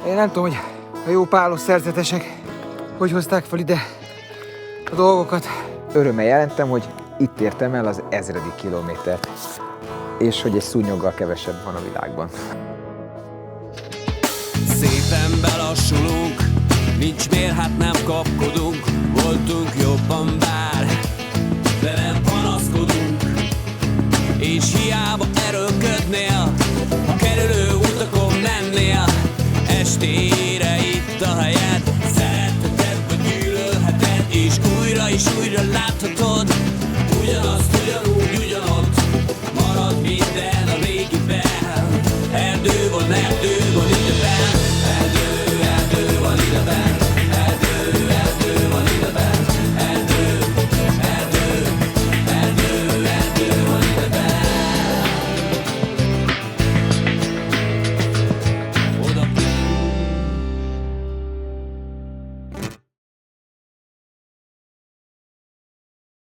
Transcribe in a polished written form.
Én nem tudom, hogy a jó pálos szerzetesek hogy hozták fel ide a dolgokat. Örömmel jelentem, hogy itt értem el az 1000. kilométert, és hogy egy szúnyoggal kevesebb van a világban. Szépen belassulunk, nincs miért, hát nem kapkodunk. Voltunk jobban bár, de nem panaszkodunk. És hiába erőlködnél, a kerülő utakon mennél. Estére itt a hely,